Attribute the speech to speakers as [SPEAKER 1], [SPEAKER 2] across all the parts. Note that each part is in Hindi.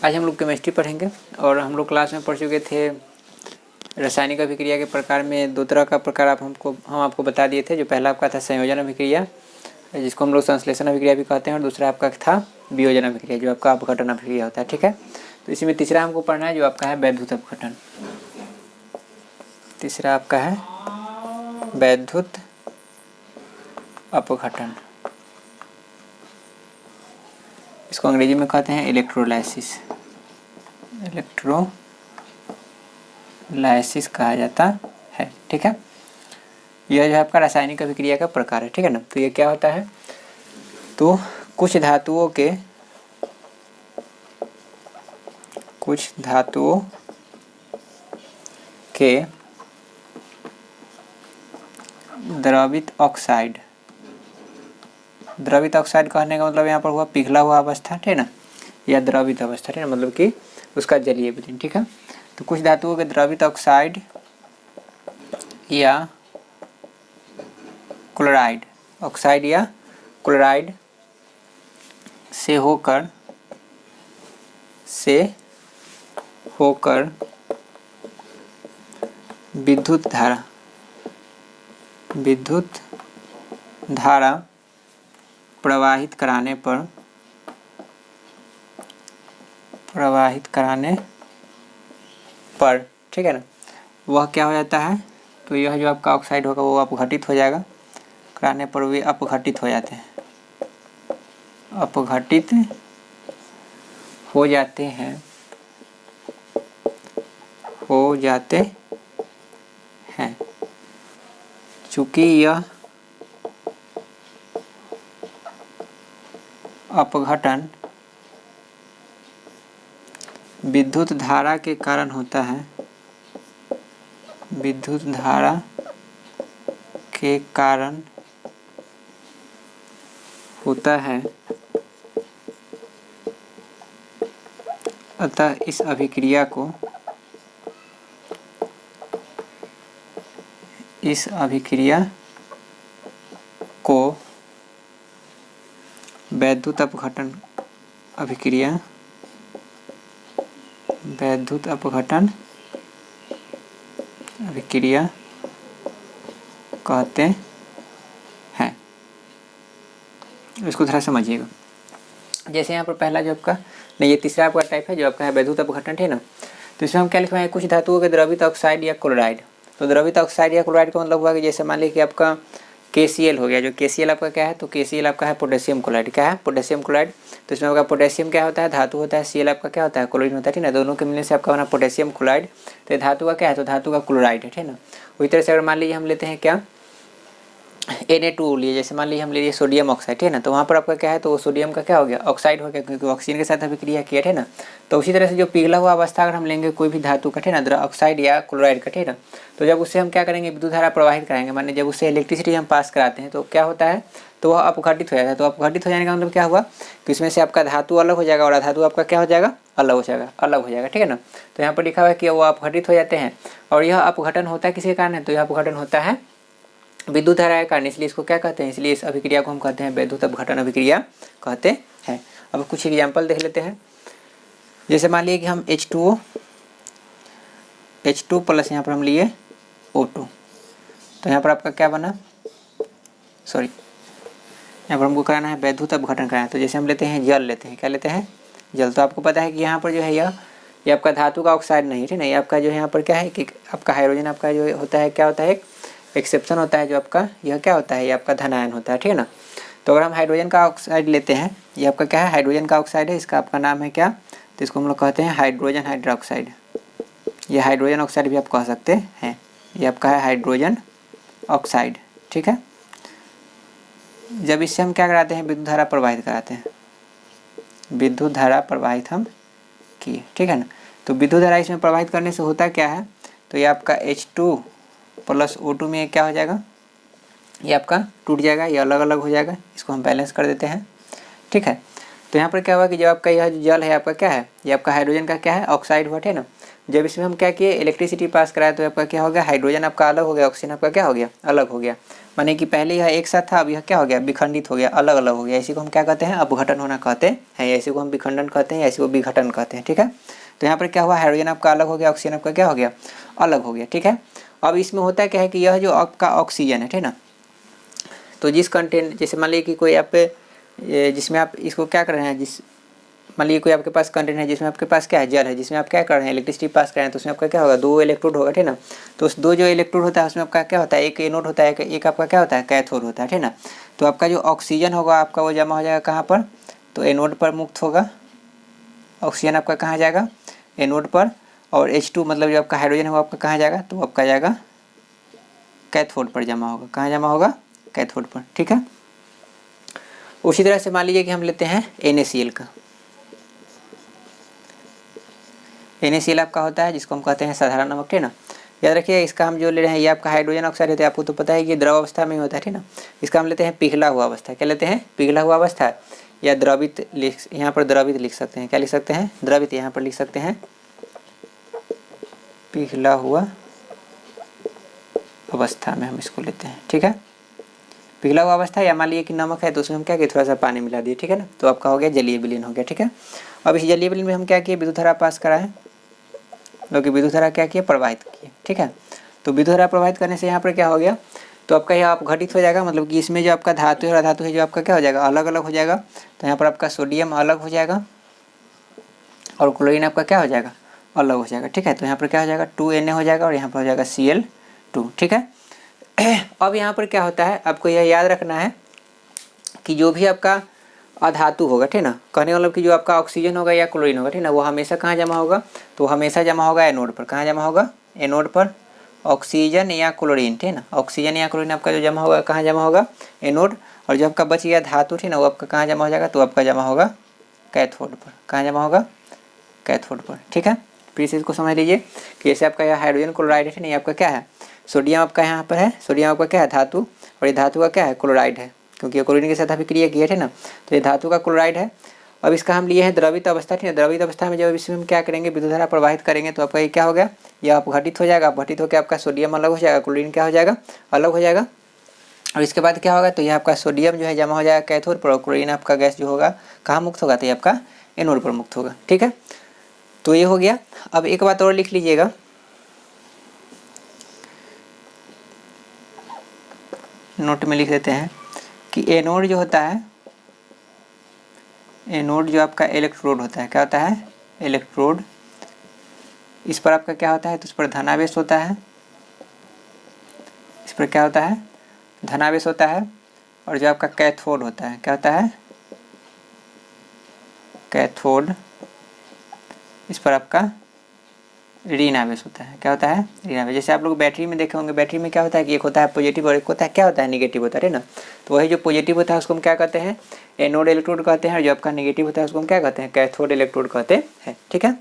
[SPEAKER 1] आज हम लोग केमिस्ट्री पढ़ेंगे और हम लोग क्लास में पढ़ चुके थे रासायनिक अभिक्रिया के प्रकार में दो तरह का प्रकार हम आपको बता दिए थे। जो पहला आपका था संयोजन अभिक्रिया, जिसको हम लोग संश्लेषण अभिक्रिया भी कहते हैं, और दूसरा आपका था वियोजन अभिक्रिया जो आपका अपघटन अभिक्रिया होता है। ठीक है, तो इसी में तीसरा हमको पढ़ना है जो आपका है वैद्युत अपघटन। तीसरा आपका है वैद्युत अपघटन, इसको अंग्रेजी में कहते हैं इलेक्ट्रोलाइसिस। इलेक्ट्रोलाइसिस कहा जाता है। ठीक है, यह जो है आपका रासायनिक अभिक्रिया का प्रकार है। ठीक है ना, तो ये क्या होता है, तो कुछ धातुओं के द्रवित ऑक्साइड कहने का मतलब यहाँ पर हुआ पिघला हुआ अवस्था, ठीक है ना, या द्रवित अवस्था, ठीक है, मतलब कि उसका जलीय विलीन। ठीक है, तो कुछ धातुओं के द्रवित ऑक्साइड या क्लोराइड से होकर विद्युत धारा प्रवाहित कराने पर ठीक है ना, वह क्या हो जाता है, तो यह जो आपका ऑक्साइड होगा वो अपघटित हो जाएगा, कराने पर वे अपघटित हो जाते हैं। चूंकि यह अपघटन विद्युत धारा के कारण होता है, अतः इस अभिक्रिया को वैद्युत अपघटन अभिक्रिया कहते हैं। इसको थोड़ा समझिएगा। जैसे यहाँ पर पहला जो आपका नहीं, ये तीसरा आपका टाइप है जो आपका है वैद्युत अपघटन, ठीक है ना। तो इसमें हम क्या लिखवाएं, कुछ धातुओं के द्रवित ऑक्साइड या क्लोराइड। तो द्रवित ऑक्साइड या क्लोराइड का मतलब हुआ कि जैसे मान लीजिए कि आपका KCl हो गया, जो KCl आपका क्या है, तो KCl आपका है पोटेशियम क्लोराइड। क्या है, पोटेशियम क्लोराइड। तो इसमें आपका पोटेशियम क्या होता है, धातु होता है, Cl आपका क्या होता है, क्लोरीन होता है, ठीक है ना। दोनों के मिलने से आपका बना पोटेशियम क्लोराइड। तो धातु का क्या है, तो धातु का क्लोराइड है, ठीक है ना। उसी तरह से अगर मान लीजिए हम लेते हैं क्या Na2 लिए, जैसे मान लीजिए हम लीजिए सोडियम ऑक्साइड, ठीक है ना, तो वहाँ पर आपका क्या है, तो सोडियम का क्या हो गया, ऑक्साइड हो गया, क्योंकि ऑक्सीजन के साथ अभिक्रिया किया, है ना। तो उसी तरह से जो पिघला हुआ अवस्था अगर हम लेंगे कोई भी धातु का, है ना, ऑक्साइड या क्लोराइड का, ठीक है ना, तो जब उससे हम क्या करेंगे, विद्युत धारा प्रवाहित कराएंगे, माने जब उससे इलेक्ट्रिसिटी हम पास कराते हैं तो क्या होता है, तो वह अपघटित हो जाता है। तो अपघटित हो जाने का मतलब क्या हुआ, तो इसमें से आपका धातु अलग हो जाएगा और अधातु आपका क्या हो जाएगा, अलग हो जाएगा, ठीक है ना। तो यहाँ पर लिखा हुआ है कि वो अपघटित हो जाते हैं, और यह अपघटन होता है किसके कारण है, तो यह अपघटन होता है विद्युत धारा के कारण, इसलिए इसको क्या कहते हैं, इसलिए इस अभिक्रिया को हम कहते हैं वैद्युत अपघटन अभिक्रिया कहते हैं। अब कुछ एग्जाम्पल देख लेते हैं। जैसे मान लिए कि हम H2 प्लस यहाँ पर हम लिए O2, तो यहाँ पर आपका क्या बना, यहाँ पर हमको कराना है वैद्युत अपघटन कराना है। तो जैसे हम लेते हैं जल, क्या लेते हैं, जल। तो आपको पता है कि यहाँ पर जो है ये आपका धातु का ऑक्साइड नहीं, ठीक है ना, ये आपका जो है यहाँ पर क्या है कि आपका हाइड्रोजन आपका जो होता है, क्या होता है, एक एक्सेप्शन होता है, जो आपका यह क्या होता है, ये आपका धनायन होता है, ठीक है ना। तो अगर हम हाइड्रोजन का ऑक्साइड लेते हैं, ये आपका क्या है, हाइड्रोजन का ऑक्साइड है, इसका आपका नाम है क्या, तो इसको हम लोग कहते हैं हाइड्रोजन हाइड्रोक्साइड, ये हाइड्रोजन ऑक्साइड भी आप कह सकते हैं, ये आपका है हाइड्रोजन ऑक्साइड, ठीक है। जब इससे हम क्या कराते हैं, विद्युत धारा प्रवाहित कराते हैं, विद्युत धारा प्रवाहित हम किए, ठीक है ना। तो विद्युत धारा इसमें प्रवाहित करने से होता क्या है, तो ये आपका H2 प्लस O2 में क्या हो जाएगा, ये आपका टूट जाएगा, ये अलग अलग हो जाएगा, इसको हम बैलेंस कर देते हैं, ठीक है। तो यहाँ पर क्या हुआ कि जब आपका यह जल है आपका क्या है, ये आपका हाइड्रोजन का क्या है, ऑक्साइड हुआ, ठीक है ना। जब इसमें हम क्या किए, इलेक्ट्रिसिटी पास कराया तो आपका क्या हो गया, हाइड्रोजन आपका अलग हो गया, ऑक्सीजन आपका क्या हो गया, अलग हो गया। माने कि पहले यह एक साथ था, अब यह क्या हो गया, विखंडित हो गया, अलग अलग हो गया। इसी को हम क्या कहते हैं, अपघटन होना कहते हैं, इसी को हम विखंडन कहते हैं, इसी को विघटन कहते हैं। ठीक है, तो यहाँ पर क्या हुआ, हाइड्रोजन आपका अलग हो गया, ऑक्सीजन आपका क्या हो गया, अलग हो गया। ठीक है, अब इसमें होता क्या है कि यह जो आपका ऑक्सीजन है, ठीक ना, तो जिस कंटेंट, जैसे मान लीजिए कि कोई आप जिसमें आप इसको क्या कर रहे हैं, जिस मान लीजिए कोई आपके पास कंटेंट है जिसमें आपके पास क्या है, जल है, जिसमें आप क्या कर रहे हैं, इलेक्ट्रिसिटी पास कर रहे हैं, तो उसमें आपका क्या होगा, 2 इलेक्ट्रोड होगा। ठीक ना, तो उस 2 जो इलेक्ट्रोड होता है उसमें आपका क्या होता है, एक एनोड होता है, एक आपका क्या होता है, कैथोड होता है। ठीक ना, तो आपका जो ऑक्सीजन होगा आपका वो जमा हो जाएगा कहाँ पर, तो एनोड पर मुक्त होगा। ऑक्सीजन आपका कहाँ जाएगा, एनोड पर, और H2 मतलब जो आपका हाइड्रोजन है वो आपका कहाँ जाएगा, तो आपका जाएगा कैथोड पर जमा होगा। कहाँ जमा होगा, कैथोड पर। ठीक है, उसी तरह से मान लीजिए कि हम लेते हैं NaCl का। NaCl आपका होता है जिसको हम कहते हैं साधारण नमक। ठीक ना, याद रखिए इसका हम जो ले रहे हैं ये आपका हाइड्रोजन ऑक्साइड होता है, आपको तो पता है कि द्रव अवस्था में होता है। ठीक ना, इसका हम लेते हैं पिघला हुआ अवस्था। क्या लेते हैं, पिघला हुआ अवस्था, या द्रवित यहाँ पर द्रवित लिख सकते हैं, क्या लिख सकते हैं, द्रवित यहाँ पर लिख सकते हैं, पिघला हुआ अवस्था में हम इसको लेते हैं। ठीक है, पिघला हुआ अवस्था, या मान लीजिए कि नमक है तो उसमें हम क्या किए, थोड़ा सा पानी मिला दिए। ठीक है ना, तो आपका हो गया जलीय विलीन हो गया। ठीक है, अब इस जलीय विलीन में हम क्या किए, विद्युत धारा पास कराएं, जो कि विद्युत धारा क्या किए, प्रवाहित किए। ठीक है, तो विद्युत धारा प्रवाहित करने से यहाँ पर क्या हो गया, तो आपका यह आप घटित हो जाएगा, मतलब कि इसमें जो आपका धातु है और अधातु है जो आपका क्या हो जाएगा, अलग अलग हो जाएगा। तो यहाँ पर आपका सोडियम अलग हो जाएगा और क्लोरीन आपका क्या हो जाएगा, अलग हो जाएगा। ठीक है, तो यहाँ पर क्या हो जाएगा, 2Na हो जाएगा और यहाँ पर हो जाएगा Cl2। ठीक है, अब यहाँ पर क्या होता है, आपको यह याद रखना है कि जो भी आपका अधातु होगा, ठीक ना, कहने का मतलब कि जो आपका ऑक्सीजन होगा या क्लोरीन होगा, ठीक ना, वो हमेशा कहाँ जमा होगा, तो हमेशा जमा होगा एनोड पर। कहाँ जमा होगा, एनोड पर। ऑक्सीजन या क्लोरीन, ठीक ना, ऑक्सीजन या क्लोरीन आपका जो जमा होगा कहाँ जमा होगा, एनोड। और जो आपका बच गया धातु, ठीक ना, वो आपका कहाँ जमा हो जाएगा, तो आपका जमा होगा कैथोड पर। कहाँ जमा होगा, कैथोड पर। ठीक है, फिर से इसको समझ लीजिए कि जैसे आपका यह हाइड्रोजन क्लोराइड है, नहीं आपका क्या है, सोडियम आपका यहाँ पर है, सोडियम आपका क्या है, धातु, और ये धातु का क्या है, क्लोराइड है, क्योंकि ये क्लोरीन के साथ अभी क्रिया किए थे ना, तो ये धातु का क्लोराइड है। अब इसका हम लिए हैं द्रवित अवस्था, ठीक है, द्रवित अवस्था में जब इसमें हम क्या करेंगे, विद्युत धारा प्रवाहित करेंगे तो आपका ये क्या हो गया, यह अपघटित हो जाएगा, अपघटित होकर आपका सोडियम अलग हो जाएगा, क्लोरीन क्या हो जाएगा, अलग हो जाएगा। और इसके बाद क्या होगा, तो यह आपका सोडियम जो है जमा हो जाएगा कैथोड पर, और क्लोरीन आपका गैस जो होगा कहाँ मुक्त होगा, तो ये आपका एनोड पर मुक्त होगा। ठीक है, तो ये हो गया। अब एक बात और लिख लीजिएगा, नोट में लिख देते हैं कि एनोड जो होता है, एनोड जो आपका इलेक्ट्रोड होता है, क्या होता है, इलेक्ट्रोड, इस पर आपका क्या होता है, तो इस पर धनावेश होता है, इस पर क्या होता है, धनावेश होता है। और जो आपका कैथोड होता है, क्या होता है, कैथोड, इस पर आपका ऋण आवेश होता है। क्या होता है, ऋण आवेश। जैसे आप लोग बैटरी में देखे होंगे, बैटरी में क्या होता है कि एक होता है पॉजिटिव और एक होता है क्या होता है, नेगेटिव होता है ना। तो वही जो पॉजिटिव होता है उसको हम क्या कहते हैं, एनोड इलेक्ट्रोड कहते हैं, और जो आपका नेगेटिव होता है उसको हम क्या कहते हैं, कैथोड इलेक्ट्रोड कहते हैं। ठीक है,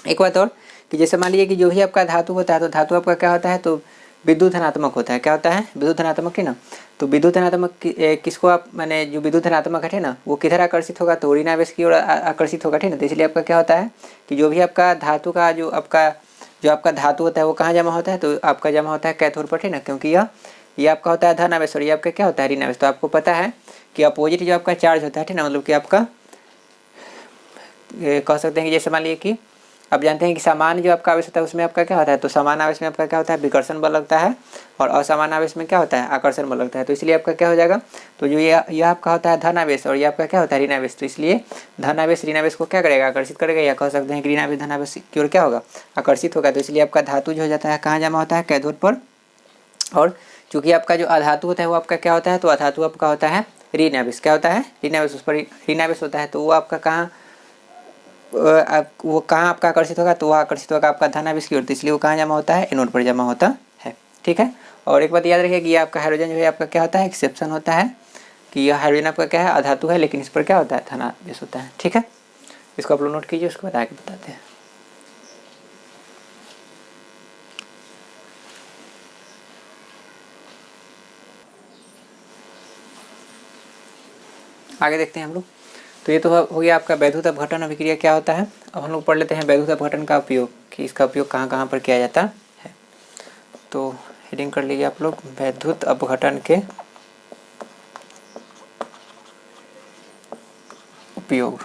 [SPEAKER 1] एक बात और कि जैसे मान लीजिए कि जो भी आपका धातु होता है, तो धातु आपका क्या होता है, तो विद्युत धनात्मक होता है। क्या होता है, विद्युत धनात्मक, है ना। तो विद्युत धनात्मक किसको आप माने, जो विद्युत धनात्मक है ना, वो किधर आकर्षित होगा, तो ऋण आवेश की ओर आकर्षित होगा, ठीक ना। तो इसलिए आपका क्या होता है कि जो भी आपका धातु का जो आपका धातु होता है वो कहाँ जमा होता है, तो आपका जमा होता है कैथोड पर, ठीक ना, क्योंकि ये आपका होता है धन आवेश और ये आपका क्या होता है, ऋण आवेश। तो आपको पता है कि अपोजिट जो आपका चार्ज होता है, ठीक ना, मतलब कि आपका कह सकते हैं कि जैसे मान लीजिए कि आप जानते हैं कि समान जो आपका आवेश होता है उसमें आपका क्या होता है, तो समान आवेश में आपका क्या होता है, विकर्षण बल लगता है, और असमान आवेश में क्या होता है, आकर्षण बल लगता है। तो इसलिए आपका क्या हो जाएगा, तो जो यह आपका होता है धन आवेश और ये आपका क्या होता है, ऋण आवेश। तो इसलिए धन आवेश ऋण आवेश को क्या करेगा, आकर्षित करेगा, या कह सकते हैं कि ऋण आवेश धन आवेश की ओर क्या होगा, आकर्षित होगा। तो इसलिए आपका धातु जो हो जाता है कहाँ जमा होता है, कैथोड पर। और चूंकि आपका जो अधातु होता है वो आपका क्या होता है, तो अधातु आपका होता है ऋण आवेश। क्या होता है, ऋण आवेश, उस पर ऋण आवेश होता है। तो वो आपका कहाँ वो कहाँ आपका आकर्षित होगा, तो वह आकर्षित होगा आपका धन आवेश की ओर। तो इसलिए वो कहाँ जमा होता है, एनोड पर जमा होता है। ठीक है, और एक बात याद रखिए कि ये आपका हाइड्रोजन जो है आपका क्या होता है, एक्सेप्शन होता है कि यह हाइड्रोजन आपका क्या है, अधातु है, लेकिन इस पर क्या होता है, धन आवेश होता है। ठीक है, इसको आप लोग नोट कीजिए, उसको बता के बताते हैं। आगे देखते हैं हम लोग। तो ये तो हो गया आपका वैद्युत अपघटन अभिक्रिया क्या होता है। अब हम लोग पढ़ लेते हैं वैद्युत अपघटन का उपयोग, कि इसका उपयोग कहाँ कहाँ पर किया जाता है। तो हेडिंग कर लीजिए आप लोग, वैद्युत अपघटन के उपयोग।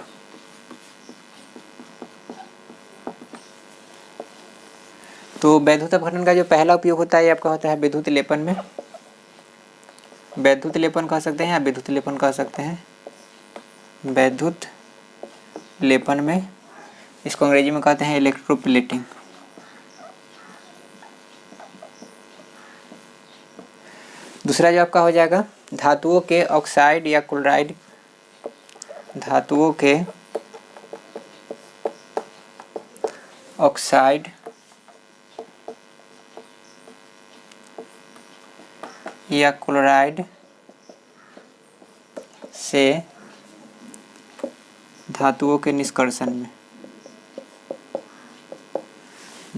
[SPEAKER 1] तो वैद्युत अपघटन का जो पहला उपयोग होता है ये आपका होता है विद्युत लेपन में। वैद्युत लेपन कह सकते हैं या विद्युत लेपन कह सकते हैं, वैद्युत लेपन में। इसको अंग्रेजी में कहते हैं इलेक्ट्रोप्लेटिंग। दूसरा जो आपका हो जाएगा धातुओं के ऑक्साइड या क्लोराइड, धातुओं के ऑक्साइड या क्लोराइड से धातुओं के निष्कर्षण में,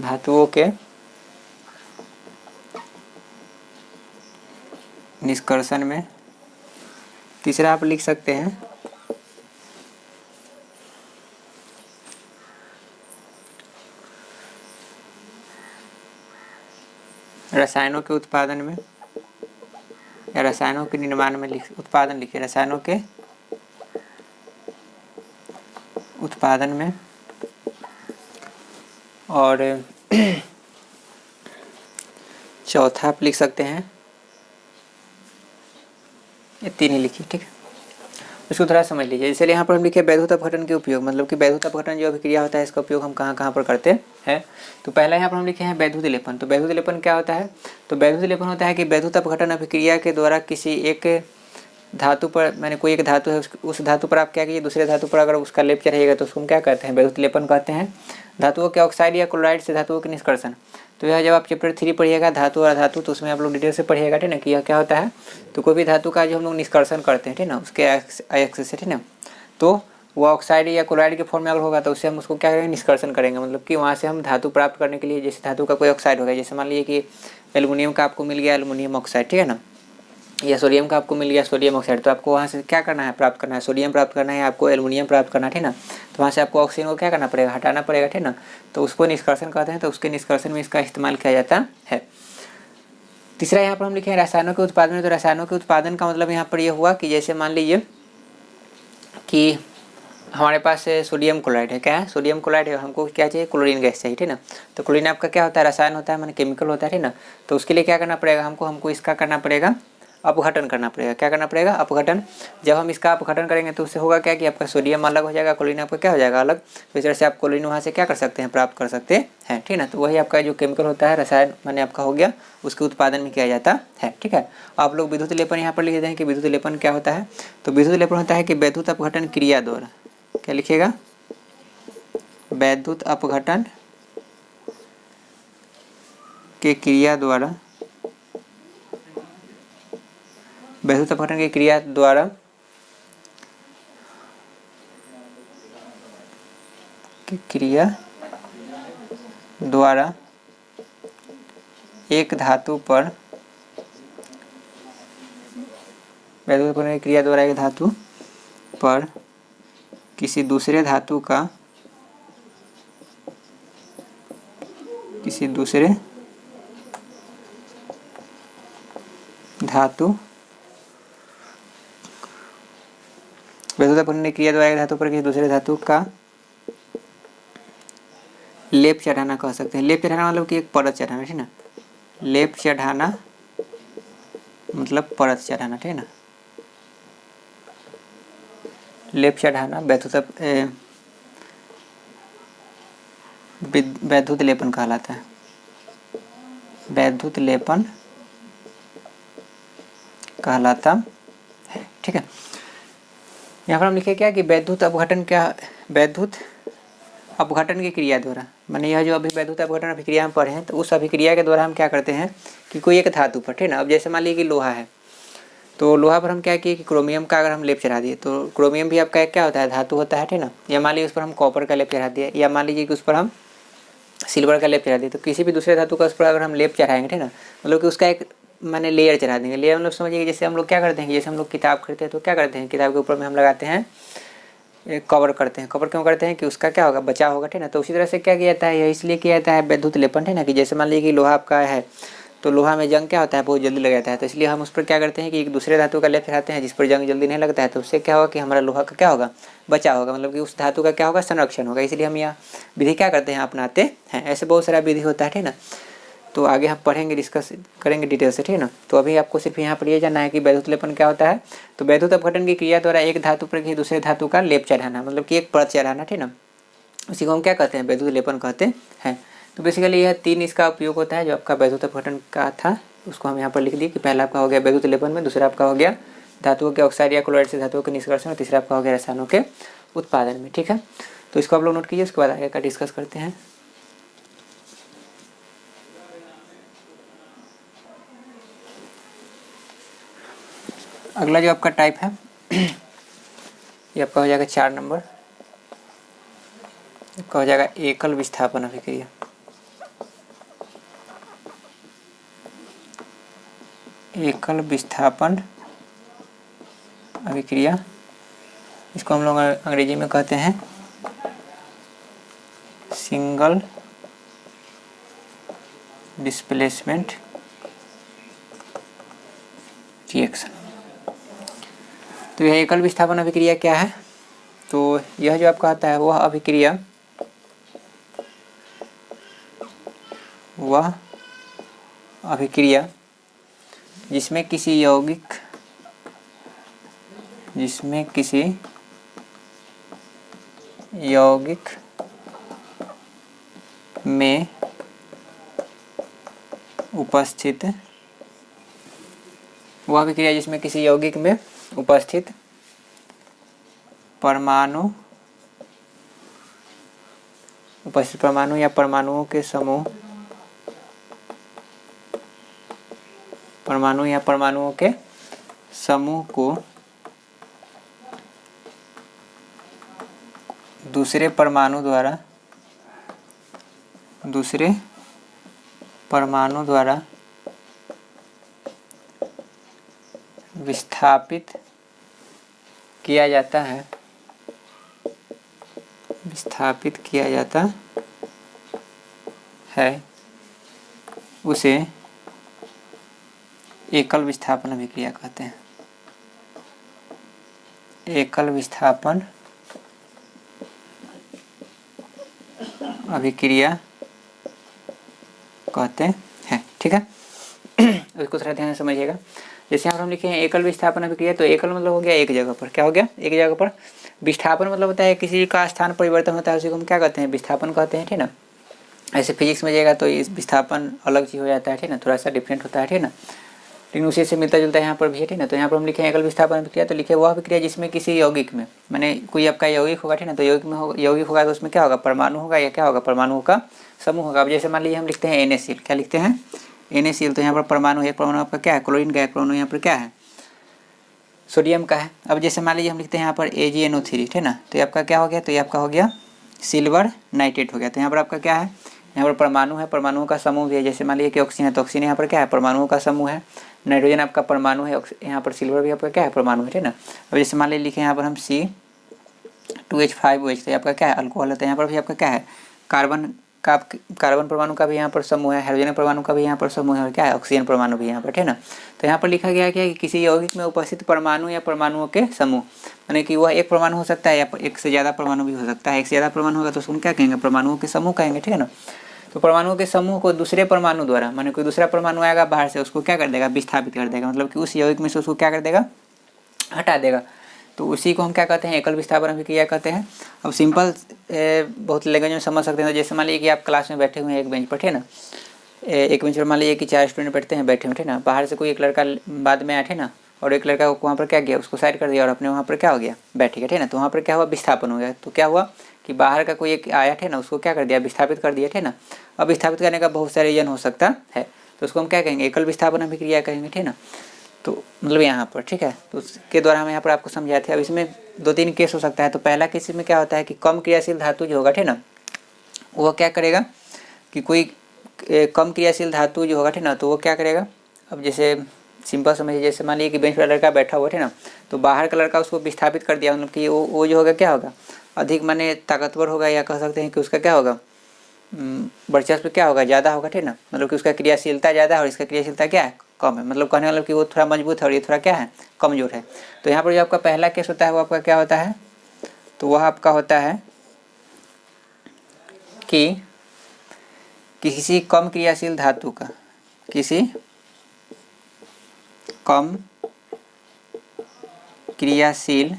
[SPEAKER 1] धातुओं के निष्कर्षण में। तीसरा आप लिख सकते हैं रसायनों के उत्पादन में या रसायनों के निर्माण में। उत्पादन लिखिए, रसायनों के उत्पादन में। और चौथा आप लिख सकते हैं, ये तीन ही लिखिए, ठीक है। उसको थोड़ा समझ लीजिए। इसलिए यहाँ पर हम लिखे वैद्युत अपघटन के उपयोग, मतलब कि वैद्युत अपघटन जो अभिक्रिया होता है इसका उपयोग हम कहाँ कहाँ पर करते हैं। तो पहला यहाँ पर हम लिखे हैं वैद्युत लेपन। तो वैद्युत लेपन क्या होता है, तो वैद्युत लेपन होता है कि वैद्युत अपघटन अभिक्रिया के द्वारा किसी एक धातु पर, मैंने कोई एक धातु है उस धातु पर आप क्या कीजिए, दूसरे धातु पर अगर उसका लेप चढ़ेगा तो उसको हम क्या कहते हैं, वैद्युत लेपन कहते हैं। धातुओं के ऑक्साइड या क्लोराइड से धातुओं के निष्कर्षण। तो यह जब आप चैप्टर 3 पढ़िएगा धातु और धातु, तो उसमें आप लोग डिटेल से पढ़िएगा, ठीक ना, कि यह क्या होता है। तो कोई भी धातु का जो हम लोग निष्कर्षण करते हैं, ठीक ना, उसके एक्सिस से, ठीक ना, तो वो ऑक्साइड या क्लोराइड के फॉर्म में अगर होगा तो उससे हम उसको क्या करेंगे, निष्कर्षण करेंगे। मतलब कि वहाँ से हम धातु प्राप्त करने के लिए, जैसे धातु का कोई ऑक्साइड होगा, जैसे मान लीजिए कि एल्युमिनियम का आपको मिल गया एल्युमिनियम ऑक्साइड, ठीक है ना, या सोडियम का आपको मिल गया सोडियम ऑक्साइड। तो आपको वहाँ से क्या करना है, प्राप्त करना है, सोडियम प्राप्त करना है, आपको एल्युमिनियम प्राप्त करना है, ठीक ना। तो वहाँ से आपको ऑक्सीजन को क्या करना पड़ेगा, हटाना पड़ेगा, ठीक ना। तो उसको निष्कर्षण कहते हैं। तो उसके निष्कर्षण में इसका इस्तेमाल किया जाता है। तीसरा यहाँ पर हम लिखे हैं रसायनों के उत्पादन में। तो रसायनों के उत्पादन का मतलब यहाँ पर यह हुआ कि जैसे मान लीजिए कि हमारे पास सोडियम क्लोराइड है, क्या है, सोडियम क्लोराइड है, हमको क्या चाहिए, क्लोरीन गैस चाहिए, ठीक ना। तो क्लोरीन आपका क्या होता है, रसायन होता है, माने केमिकल होता है, ठीक ना। तो उसके लिए क्या करना पड़ेगा, हमको इसका करना पड़ेगा, अपघटन करना पड़ेगा। क्या करना पड़ेगा, अपघटन। जब हम इसका अपघटन करेंगे तो उससे होगा क्या कि आपका सोडियम अलग हो जाएगा, क्लोरीन आपका क्या हो जाएगा, अलग। तो इस तरह से आप क्लोरीन वहाँ से क्या कर सकते हैं, प्राप्त कर सकते हैं, ठीक ना। तो वही आपका जो केमिकल होता है, रसायन माने आपका हो गया, उसके उत्पादन में किया जाता है, ठीक है। आप लोग विद्युत लेपन यहाँ पर लिख देते हैं कि विद्युत लेपन क्या होता है। तो विद्युत लेपन होता है कि वैद्युत अपघटन क्रिया द्वारा, क्या लिखिएगा, वैद्युत अपघटन के क्रिया द्वारा, वैद्युत अपघटन की क्रिया द्वारा एक धातु पर, वैद्युत अपघटन की क्रिया द्वारा एक धातु पर किसी दूसरे धातु का, किसी दूसरे धातु, वैद्युत अपघटन की क्रिया द्वारा एक धातु पर किसी दूसरे धातु का लेप चढ़ाना कह सकते हैं। लेप चढ़ाना मतलब कि एक परत चढ़ाना, ठीक ना। लेप चढ़ाना मतलब परत चढ़ाना, ठीक ना। लेप चढ़ाना वैद्युत लेपन कहलाता है, वैद्युत लेपन कहलाता है, ठीक है। यहाँ पर हम लिखे क्या कि वैद्युत अपघटन क्या, वैद्युत अपघटन की क्रिया द्वारा, माने यह जो अभी वैद्युत अपघटन अभिक्रिया हम पढ़े हैं, तो उस अभिक्रिया के द्वारा हम क्या करते हैं कि कोई एक धातु पर, ठीक ना। अब जैसे मान लीजिए कि लोहा है, तो लोहा पर हम क्या किए कि क्रोमियम का अगर हम लेप चढ़ा दिए, तो क्रोमियम भी आपका क्या होता है, धातु होता है, ठीक ना। या मान लीजिए उस पर हम कॉपर का लेप चढ़ा दिए, या मान लीजिए कि उस पर हम सिल्वर का लेप चढ़ा दिए। तो किसी भी दूसरे धातु का उस पर अगर हम लेप चढ़ाएंगे, ठीक ना, मतलब कि उसका एक मैंने लेयर चढ़ा देंगे। लेयर मतलब समझिए जैसे हम लोग क्या करते हैं, जैसे हम लोग किताब खरीदते हैं तो क्या करते हैं, किताब के ऊपर में हम लगाते हैं कवर करते हैं। कवर क्यों करते हैं कि उसका क्या होगा, बचाव होगा, ठीक ना। तो उसी तरह से क्या किया जाता है, यह इसलिए किया जाता है वैद्युत लेपन, है ना, कि जैसे मान लीजिए कि लोहा आपका है तो लोहा में जंग क्या होता है, बहुत जल्दी लग जाता है। तो इसलिए हम उस पर क्या करते हैं कि एक दूसरे धातु का लेप चढ़ाते हैं जिस पर जंग जल्दी नहीं लगता है। तो उससे क्या होगा कि हमारा लोहा का क्या होगा, बचाव होगा, मतलब कि उस धातु का क्या होगा, संरक्षण होगा। इसलिए हम यह विधि क्या करते हैं, अपनाते हैं। ऐसे बहुत सारा विधि होता है, ठीक ना। तो आगे हम पढ़ेंगे, डिस्कस करेंगे डिटेल से, ठीक ना। तो अभी आपको सिर्फ यहाँ पर ये जानना है कि वैद्युत लेपन क्या होता है। तो वैद्युत अपघटन की क्रिया द्वारा एक धातु पर ही दूसरे धातु का लेप चढ़ाना, मतलब कि एक परत चढ़ाना, ठीक ना, उसी को हम क्या कहते हैं, वैद्युत लेपन कहते हैं। तो बेसिकली यह 3 इसका उपयोग होता है जो आपका वैद्युत अपघटन का था, उसको हम यहाँ पर लिख दिए कि पहला आपका हो गया वैद्युत लेपन में, दूसरा आपका हो गया धातुओं के ऑक्साइड या क्लोराइड से धातुओं के निष्कर्षण, और तीसरा आपका हो गया रसायनों के उत्पादन में, ठीक है। तो इसको आप लोग नोट कीजिए, उसके बाद आगे का डिस्कस करते हैं। अगला जो आपका टाइप है ये आपका हो जाएगा 4 नंबर, आपका हो जाएगा एकल विस्थापन अभिक्रिया। एकल विस्थापन अभिक्रिया, इसको हम लोग अंग्रेजी में कहते हैं सिंगल डिस्प्लेसमेंट रिएक्शन। तो यह एकल विस्थापन अभिक्रिया क्या है, तो यह जो आपका आता है वह अभिक्रिया जिसमें किसी यौगिक में उपस्थित, वह अभिक्रिया जिसमें किसी यौगिक में उपस्थित परमाणु या परमाणुओं के समूह, को दूसरे परमाणु द्वारा विस्थापित किया जाता है, उसे एकल विस्थापन अभिक्रिया कहते हैं। एकल विस्थापन अभिक्रिया कहते हैं, ठीक है। उसको थोड़ा ध्यान से समझिएगा। जैसे यहाँ पर हम लिखे हैं एकल विस्थापन अभिक्रिया, तो एकल मतलब हो गया एक जगह पर, क्या हो गया, एक जगह पर। विस्थापन मतलब होता है किसी का स्थान परिवर्तन होता है, उसी को हम क्या कहते हैं, विस्थापन कहते हैं, ठीक ना। ऐसे फिजिक्स में जाएगा तो इस विस्थापन अलग चीज़ हो जाता है, ठीक ना, थोड़ा सा डिफरेंट होता है, ठीक ना, लेकिन उसी से मिलता जुलता है यहाँ पर भी है, ठीक ना। तो यहाँ पर हम लिखे एकल विस्थापन अभिक्रिया, तो लिखे वह अभिक्रिया जिसमें किसी यौगिक में, माने कोई आपका यौगिक होगा, ठीक ना, तो यौगिक होगा तो उसमें क्या होगा, परमाणु होगा या क्या होगा, परमाणुओं का समूह होगा। अब जैसे मान लीजिए हम लिखते हैं NaCl, क्या लिखते हैं, NaCl, तो यहाँ पर परमाणु है, परमाणु आपका क्या है, क्लोरीन का है, परमाणु यहाँ पर क्या है, सोडियम का है। अब जैसे मान लीजिए हम लिखते हैं यहाँ पर AgNO3, ठीक ना, तो ये आपका क्या हो गया, तो ये आपका हो गया सिल्वर नाइट्रेट हो गया। तो यहाँ पर आपका क्या है, यहाँ पर परमाणु है, परमाणुओं का समूह भी है। जैसे मान लीजिए कि ऑक्सीजन है, तो ऑक्सीजन यहाँ पर क्या है, परमाणुओं का समूह है। नाइट्रोजन आपका परमाणु है, यहाँ पर सिल्वर भी आपका क्या है, परमाणु है, ठीक ना। अब जैसे मान लीजिए लिखे यहाँ पर हम C2H5OH, तो आपका क्या है, अल्कोहल है। तो यहाँ पर भी आपका क्या है, कार्बन परमाणु का भी यहाँ पर समूह है, हाइड्रोजन परमाणु का भी यहाँ पर समूह है, और क्या है, ऑक्सीजन परमाणु भी यहाँ पर, ठीक ना। तो यहाँ पर लिखा गया है कि किसी यौगिक में उपस्थित परमाणु या परमाणुओं के समूह, यानी कि वह एक परमाणु हो सकता है या एक से ज़्यादा परमाणु भी हो सकता है। एक से ज़्यादा परमाणु होगा तो उसको क्या कहेंगे, परमाणुओं के समूह कहेंगे, ठीक है ना। तो परमाणुओं के समूह को दूसरे परमाणु द्वारा, माने कोई दूसरा परमाणु आएगा बाहर से, उसको क्या कर देगा, विस्थापित कर देगा, मतलब कि उस यौगिक में से उसको क्या कर देगा, हटा देगा। तो उसी को हम क्या कहते हैं, एकल विस्थापन अभिक्रिया कहते हैं। अब सिंपल बहुत लैंग्वेज में समझ सकते हैं। तो जैसे मान लीजिए कि आप क्लास में बैठे हुए हैं एक बेंच पर, ठीक ना, एक बेंच पर मान लीजिए कि 4 स्टूडेंट बैठते हैं, बैठे हुए, ठीक ना। बाहर से कोई एक लड़का बाद में आया, ठीक ना, और एक लड़का वहाँ पर क्या किया, उसको साइड कर दिया और अपने वहाँ पर क्या हो गया, बैठ गया, ठीक ना। तो वहाँ पर क्या हुआ, विस्थापन हो गया। तो क्या हुआ कि बाहर का कोई एक आया, ठीक ना, उसको क्या कर दिया, विस्थापित कर दिया, ठीक ना। अब विस्थापित करने का बहुत सारे रीजन हो सकता है, तो उसको हम क्या कहेंगे, एकल विस्थापन अभिक्रिया कहेंगे, ठीक ना। तो मतलब यहाँ पर, ठीक है, तो उसके द्वारा हम यहाँ पर आपको समझाए थे। अब इसमें 2-3 केस हो सकता है। तो पहला केस में क्या होता है कि कम क्रियाशील धातु जो होगा, ठीक ना, वो क्या करेगा कि कोई कम क्रियाशील धातु जो होगा, ठीक ना, तो वो क्या करेगा। अब जैसे सिंपल समझिए, जैसे मान लीजिए कि बेंच पर लड़का बैठा हुआ है ना, तो बाहर का लड़का उसको विस्थापित कर दिया, मतलब कि वो जो होगा क्या होगा, अधिक माने ताकतवर होगा, या कह सकते हैं कि उसका क्या होगा, वर्चस्व क्या होगा, ज़्यादा होगा, ठीक ना, मतलब कि उसका क्रियाशीलता ज़्यादा है और इसका क्रियाशीलता क्या है, कम है, मतलब कहने मतलब कि वो थोड़ा मजबूत है और ये थोड़ा क्या है, कमजोर है। तो यहाँ पर जो आपका पहला केस होता है वो आपका क्या होता है, तो वह आपका होता है कि किसी कम क्रियाशील धातु का, किसी कम क्रियाशील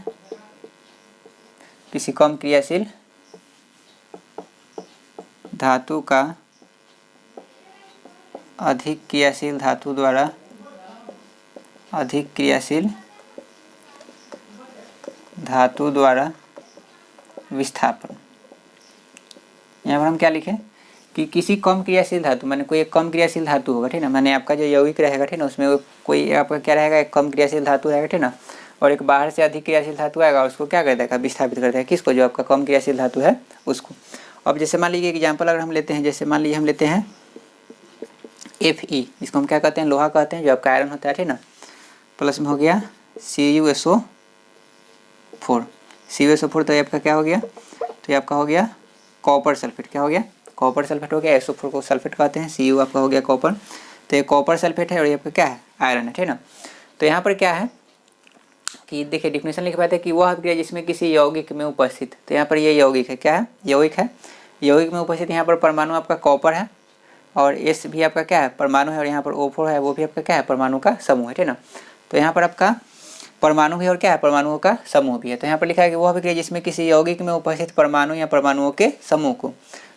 [SPEAKER 1] धातु का अधिक क्रियाशील धातु द्वारा विस्थापन। यहाँ पर हम क्या लिखें कि किसी कम क्रियाशील धातु, माने कोई एक कम क्रियाशील धातु होगा, ठीक ना, माने आपका जो यौगिक रहेगा, ठीक ना, उसमें कोई आपका क्या रहेगा, एक कम क्रियाशील धातु रहेगा, ठीक ना, और एक बाहर से अधिक क्रियाशील धातु आएगा और उसको क्या कर देगा, विस्थापित कर देगा, किसको, जो आपका कम क्रियाशील धातु है उसको। अब जैसे मान लीजिए एग्जाम्पल अगर हम लेते हैं, जैसे मान लीजिए हम लेते हैं Fe, जिसको हम क्या कहते हैं, लोहा कहते हैं, जो आपका आयरन होता है, ठीक ना, प्लस में हो गया CuSO4, तो ये आपका क्या हो गया, तो ये आपका हो गया कॉपर सल्फेट, क्या हो गया, कॉपर सल्फेट हो गया, SO4 को सल्फेट कहते हैं, Cu आपका हो गया कॉपर, तो ये कॉपर सल्फेट है और ये आपका क्या है, आयरन है, ठीक ना। तो यहाँ पर क्या है कि देखिए डिफिनेशन लिख पाते हैं कि वह अभिक्रिया जिसमें किसी यौगिक में उपस्थित, तो यहाँ पर ये यौगिक है, क्या है, यौगिक है, यौगिक में उपस्थित यहाँ पर परमाणु आपका कॉपर है और S भी आपका क्या है, परमाणु है, और यहाँ पर O4 है, वो भी आपका क्या है, परमाणु का समूह है, ठीक ना। तो यहाँ पर आपका परमाणु भी और क्या है, परमाणुओं का समूह भी है। तो यहाँ पर लिखा है कि वह अभिक्रिया जिसमें किसी यौगिक में उपस्थित परमाणु या परमाणुओं के समूह को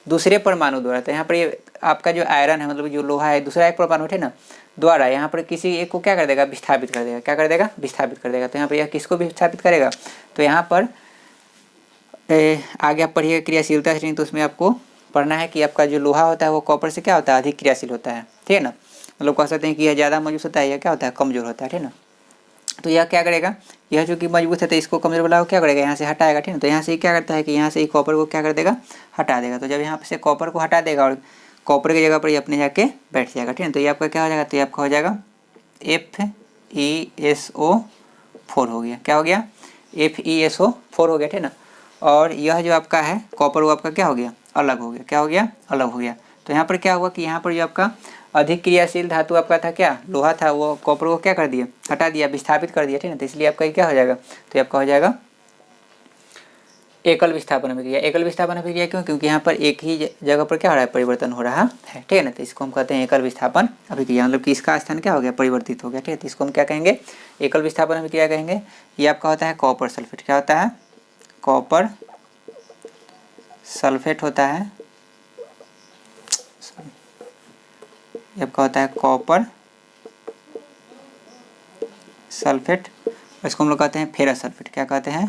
[SPEAKER 1] दूसरे परमाणु द्वारा, तो यहाँ पर ये आपका जो आयरन है, मतलब जो लोहा है, दूसरा एक परमाणु है ना, द्वारा यहाँ पर किसी एक को क्या कर देगा, विस्थापित कर देगा, क्या कर देगा, विस्थापित कर देगा। तो यहाँ पर यह किसको विस्थापित करेगा, तो यहाँ पर आगे आप पढ़िएगा क्रियाशीलता श्रेणी, तो उसमें आपको पढ़ना है कि आपका जो लोहा होता है वो कॉपर से क्या होता है, अधिक क्रियाशील होता है, ठीक है ना, मतलब कह सकते हैं कि यह ज़्यादा मजबूत होता है, यह क्या होता है, कमजोर होता है, ठीक है ना। तो यह क्या करेगा, यह जो कि मजबूत है तो इसको कमजोर वाला को क्या करेगा, यहाँ से हटाएगा, ठीक है। तो यहाँ से क्या करता है कि यहाँ से ही कॉपर को क्या कर देगा, हटा देगा। तो जब यहाँ से कॉपर को हटा देगा और कॉपर की जगह पर ये अपने जाके बैठ जाएगा, ठीक है। तो ये आपका क्या हो जाएगा, तो ये आपका हो जाएगा FeSO4 हो गया, क्या हो गया, FeSO4 हो गया, ठीक है ना। और यह जो आपका है कॉपर वो आपका क्या हो गया, अलग हो गया, क्या हो गया, अलग हो गया। तो यहाँ पर क्या हुआ कि यहाँ पर जो आपका अधिक क्रियाशील धातु आपका था क्या, लोहा था, वो कॉपर को क्या कर दिया, हटा दिया, विस्थापित कर दिया, ठीक है। तो इसलिए आपका क्या हो जाएगा, तो आपका हो जाएगा एकल विस्थापन अभिक्रिया। एकल विस्थापन अभिक्रिया क्यों, क्योंकि यहाँ पर एक ही जगह पर क्या हो रहा है, परिवर्तन हो रहा है, ठीक है ना। तो इसको हम कहते हैं एकल विस्थापन अभिक्रिया, मतलब कि इसका स्थान क्या हो गया, परिवर्तित हो गया, ठीक है। तो इसको हम क्या कहेंगे, एकल विस्थापन अभिक्रिया कहेंगे। ये आपका होता है कॉपर सल्फेट, क्या होता है, कॉपर सल्फेट होता है, ये आपका होता है कॉपर सल्फेट, इसको हम लोग कहते हैं फेरस सल्फेट, क्या कहते हैं,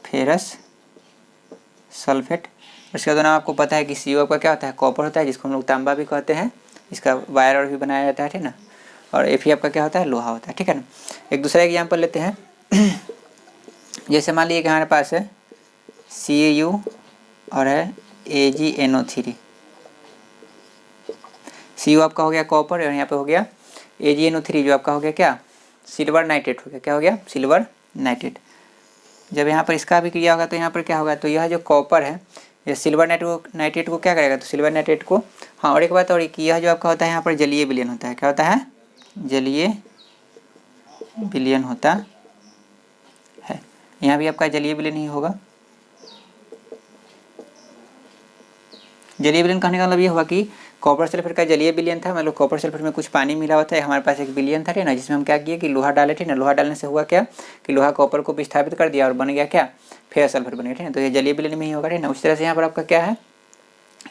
[SPEAKER 1] फेरस सल्फेट। उसके बाद आपको पता है कि Cu आपका क्या होता है, कॉपर होता है, जिसको हम लोग तांबा भी कहते हैं, इसका वायर और भी बनाया जाता है, ठीक ना। और Fe आपका क्या होता है, लोहा होता है, ठीक है ना। एक दूसरा एग्जाम्पल लेते हैं जैसे मान लीजिए कि हमारे पास है Cu और है AgNO3, Cu आपका हो गया कॉपर और यहाँ पे हो गया AgNO3 जो आपका हो गया क्या, सिल्वर नाइट्रेट हो गया, क्या हो गया, सिल्वर नाइट्रेट। जब यहाँ पर इसका भी क्रिया होगा तो यहाँ पर क्या होगा, तो यह जो कॉपर है ये सिल्वर नाइट्रेट को क्या करेगा, तो सिल्वर नाइट्रेट को, हाँ और एक बात और कि यह जो आपका होता है यहाँ पर जलीय विलयन होता है, क्या होता है, जलीय विलयन होता है। यहाँ भी आपका जलीय विलयन ही होगा। जलीय विलयन कहने का मतलब ये हुआ कि कॉपर सल्फेट का जलीय विलयन था, मतलब कॉपर सल्फेट में कुछ पानी मिला होता है, हमारे पास एक विलयन था, ठीक ना, जिसमें हम क्या किए कि लोहा डाले, ठीक ना। लोहा डालने से हुआ क्या कि लोहा कॉपर को विस्थापित कर दिया और बन गया क्या, फेरस सल्फेट बन गया, ठीक है। तो ये जलीय विलयन में ही होगा, ठीक ना। उस तरह से यहाँ पर आपका क्या है,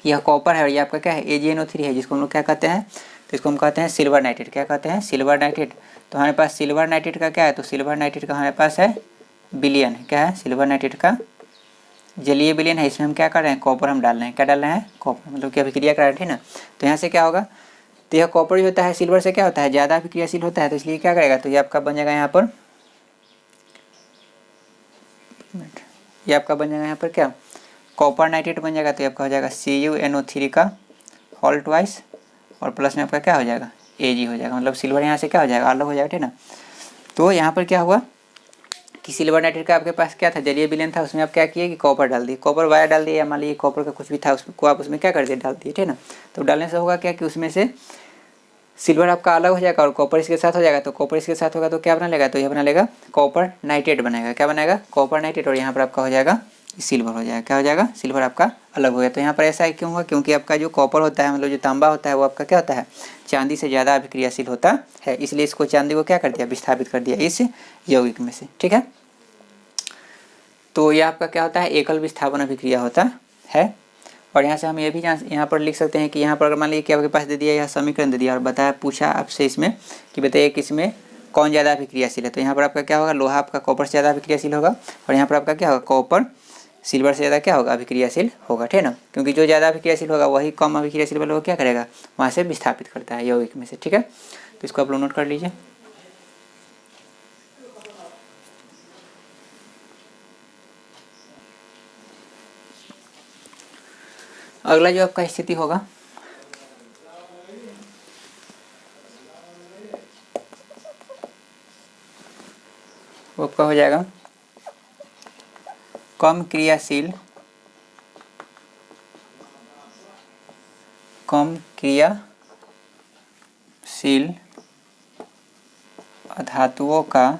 [SPEAKER 1] यह कॉपर है और ये आपका क्या है, AgNO3 है, जिसको हम लोग क्या कहते हैं, तो इसको हम कहते हैं सिल्वर नाइट्रेट, क्या कहते हैं, सिल्वर नाइट्रेट। तो हमारे पास सिल्वर नाइट्रेट का क्या है, तो सिल्वर नाइट्रेट का हमारे पास है विलयन है, क्या है, सिल्वर नाइट्रेट का जलीय विलयन है। इसमें हम क्या कर रहे हैं, कॉपर हम डाल रहे हैं, क्या डाल रहे हैं, कॉपर, मतलब कि अभिक्रिया करा रहे हैं, ना। तो यहाँ से क्या होगा, तो यह कॉपर जो होता है सिल्वर से क्या होता है, ज़्यादा अभिक्रियाशील होता है, तो इसलिए क्या करेगा, तो ये आपका बन जाएगा यहाँ पर, ये आपका बन जाएगा यहाँ पर क्या, कॉपर नाइट्रेट बन जाएगा। तो आपका हो जाएगा CuNO3 का होल ट्वाइस और प्लस में आपका क्या हो जाएगा Ag हो जाएगा, मतलब सिल्वर यहाँ से क्या हो जाएगा, अलग हो जाएगा, ठीक ना। तो यहाँ पर क्या हुआ कि सिल्वर नाइट्रेट का आपके पास क्या था, जलीय विलयन था, उसमें आप क्या किए कि कॉपर डाल दिए, कॉपर वाया डाल दिए, या मान लीजिए कॉपर का कुछ भी था उसको आप उसमें क्या कर दिए, डाल दिए, ठीक ना। तो डालने से होगा क्या कि उसमें से सिल्वर आपका अलग हो जाएगा और कॉपर इसके साथ हो जाएगा, तो कॉपर इसके साथ होगा तो क्या बना लेगा, तो यह बना लेगा कॉपर नाइट्रेट बनाएगा, क्या बनाएगा, कॉपर नाइट्रेट, और यहाँ पर आपका हो जाएगा सिल्वर हो जाएगा, क्या हो जाएगा, सिल्वर आपका अलग हो गया। तो यहाँ पर ऐसा क्यों हुआ, क्योंकि आपका जो कॉपर होता है, मतलब जो तांबा होता है, वो आपका क्या होता है, चांदी से ज़्यादा अभिक्रियाशील होता है, इसलिए इसको चांदी को क्या कर दिया, विस्थापित कर दिया इस यौगिक में से, ठीक है। तो यह आपका क्या होता है, एकल विस्थापन अभिक्रिया होता है। और यहाँ से हम ये भी यहाँ पर लिख सकते हैं कि यहाँ पर अगर मान लीजिए कि आपके पास दे दिया, यह समीकरण दे दिया और बताया, पूछा आपसे इसमें कि बताइए किसमें कौन ज़्यादा अभिक्रियाशील है, तो यहाँ पर आपका क्या होगा, लोहा आपका कॉपर से ज़्यादा अभिक्रियाशील होगा, और यहाँ पर आपका क्या होगा, कॉपर सिल्वर से ज़्यादा क्या होगा, अभिक्रियाशील होगा, ठीक है ना। क्योंकि जो ज़्यादा अभिक्रियाशील होगा वही कम अभिक्रियाशील वाला वो क्या करेगा, वहाँ से विस्थापित करता है यौगिक में से, ठीक है। तो इसको आप लोग नोट कर लीजिए। अगला जो आपका स्थिति होगा वो आपका हो जाएगा कम क्रियाशील धातुओं का